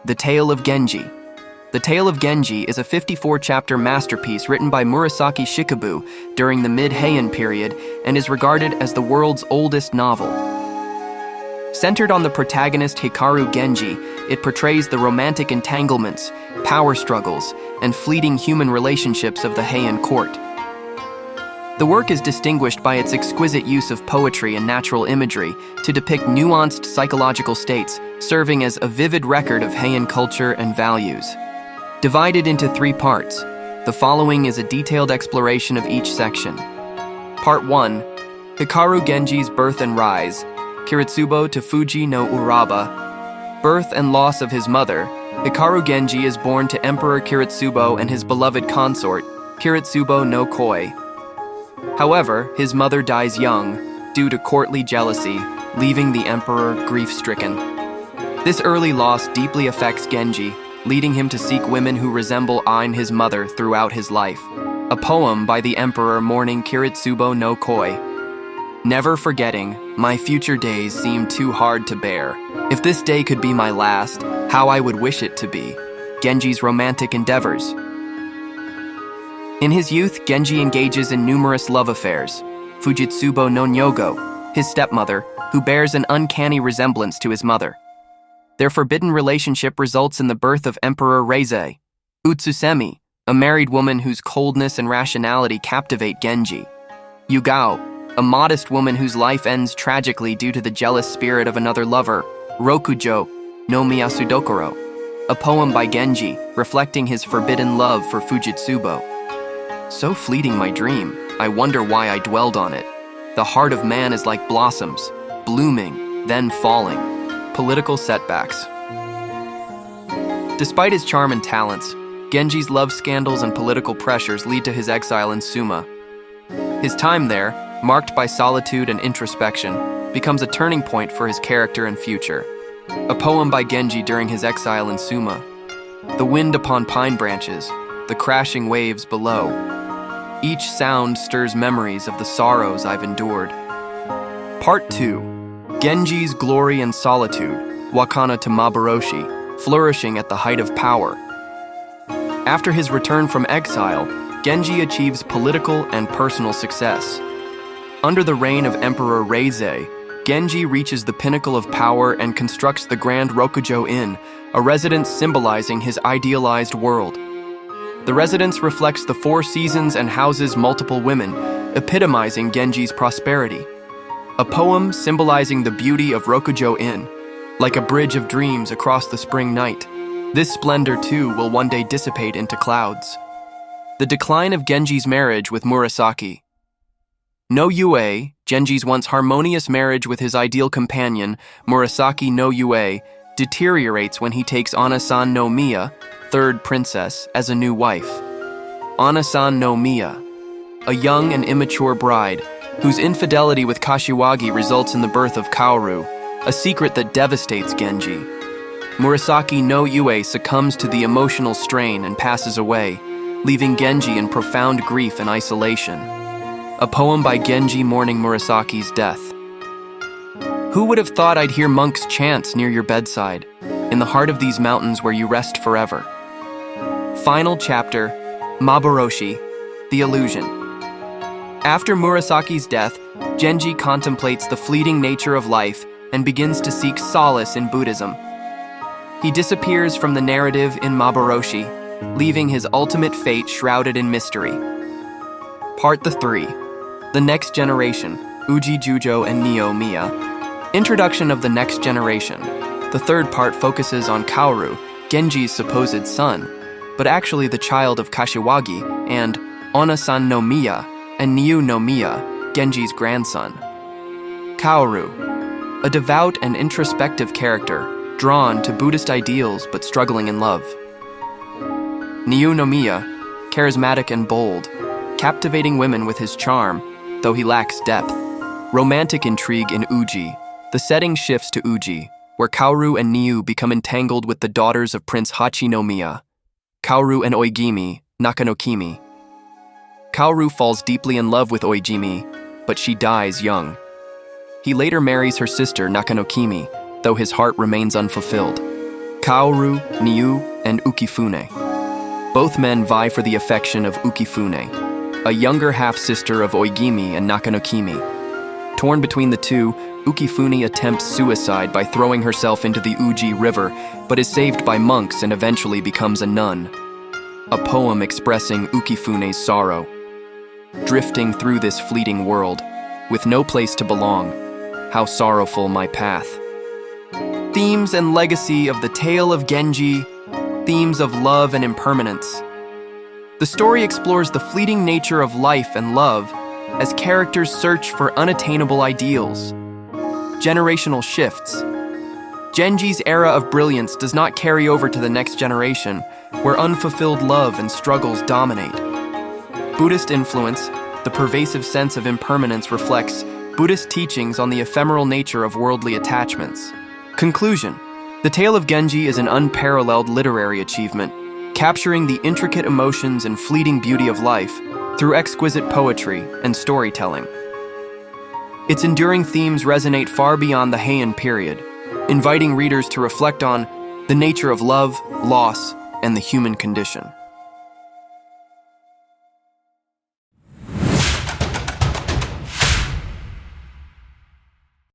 The Tale of Genji. The Tale of Genji is a 54-chapter masterpiece written by Murasaki Shikibu during the mid-Heian period and is regarded as the world's oldest novel. Centered on the protagonist Hikaru Genji, it portrays the romantic entanglements, power struggles, and fleeting human relationships of the Heian court. The work is distinguished by its exquisite use of poetry and natural imagery to depict nuanced psychological states, serving as a vivid record of Heian culture and values. Divided into 3 parts, the following is a detailed exploration of each section. Part 1. Hikaru Genji's Birth and Rise, Kiritsubo to Fuji no Uraba. Birth and loss of his mother, Hikaru Genji is born to Emperor Kiritsubo and his beloved consort, Kiritsubo no Koi. However, his mother dies young, due to courtly jealousy, leaving the emperor grief-stricken. This early loss deeply affects Genji, leading him to seek women who resemble his mother throughout his life. A poem by the emperor mourning Kiritsubo no Koi. Never forgetting, my future days seem too hard to bear. If this day could be my last, how I would wish it to be. Genji's romantic endeavors. In his youth, Genji engages in numerous love affairs. Fujitsubo no Nyogo, his stepmother, who bears an uncanny resemblance to his mother. Their forbidden relationship results in the birth of Emperor Reize. Utsusemi, a married woman whose coldness and rationality captivate Genji. Yugao, a modest woman whose life ends tragically due to the jealous spirit of another lover. Rokujo no Miyasudokoro, a poem by Genji reflecting his forbidden love for Fujitsubo. So fleeting my dream, I wonder why I dwelled on it. The heart of man is like blossoms, blooming, then falling. Political setbacks. Despite his charm and talents, Genji's love scandals and political pressures lead to his exile in Suma. His time there, marked by solitude and introspection, becomes a turning point for his character and future. A poem by Genji during his exile in Suma. The wind upon pine branches, the crashing waves below. Each sound stirs memories of the sorrows I've endured. Part 2. Genji's Glory and Solitude, Wakana to Maboroshi, flourishing at the height of power. After his return from exile, Genji achieves political and personal success. Under the reign of Emperor Reize, Genji reaches the pinnacle of power and constructs the Grand Rokujo Inn, a residence symbolizing his idealized world. The residence reflects the 4 seasons and houses multiple women, epitomizing Genji's prosperity. A poem symbolizing the beauty of Rokujo Inn, like a bridge of dreams across the spring night. This splendor too will one day dissipate into clouds. The decline of Genji's marriage with Murasaki. No Yue, Genji's once harmonious marriage with his ideal companion, Murasaki no Yue, deteriorates when he takes Anasan no Miya, 3rd princess, as a new wife. Anasan no Miya, a young and immature bride, whose infidelity with Kashiwagi results in the birth of Kaoru, a secret that devastates Genji. Murasaki no Yue succumbs to the emotional strain and passes away, leaving Genji in profound grief and isolation. A poem by Genji mourning Murasaki's death. Who would have thought I'd hear monks' chants near your bedside, in the heart of these mountains where you rest forever? Final chapter, Maboroshi, the Illusion. After Murasaki's death, Genji contemplates the fleeting nature of life and begins to seek solace in Buddhism. He disappears from the narrative in Maboroshi, leaving his ultimate fate shrouded in mystery. Part 3. The Next Generation, Uji Jujo and Neo Miya. Introduction of the Next Generation. The 3rd part focuses on Kaoru, Genji's supposed son, but actually the child of Kashiwagi, and Anasan no Miya and Niu no Miya, Genji's grandson. Kaoru, a devout and introspective character, drawn to Buddhist ideals but struggling in love. Niu no Miya, charismatic and bold, captivating women with his charm, though he lacks depth. Romantic intrigue in Uji. The setting shifts to Uji, where Kaoru and Niu become entangled with the daughters of Prince Hachi no Miya, Kaoru and Oigimi, Nakanokimi. Kaoru falls deeply in love with Oigimi, but she dies young. He later marries her sister Nakanokimi, though his heart remains unfulfilled. Kaoru, Niu, and Ukifune. Both men vie for the affection of Ukifune, a younger half-sister of Oigimi and Nakanokimi. Torn between the two, Ukifune attempts suicide by throwing herself into the Uji River, but is saved by monks and eventually becomes a nun. A poem expressing Ukifune's sorrow. Drifting through this fleeting world, with no place to belong, how sorrowful my path. Themes and legacy of the tale of Genji, themes of love and impermanence. The story explores the fleeting nature of life and love as characters search for unattainable ideals. Generational shifts. Genji's era of brilliance does not carry over to the next generation, where unfulfilled love and struggles dominate. Buddhist influence, the pervasive sense of impermanence reflects Buddhist teachings on the ephemeral nature of worldly attachments. Conclusion. The tale of Genji is an unparalleled literary achievement, capturing the intricate emotions and fleeting beauty of life through exquisite poetry and storytelling. Its enduring themes resonate far beyond the Heian period, inviting readers to reflect on the nature of love, loss, and the human condition.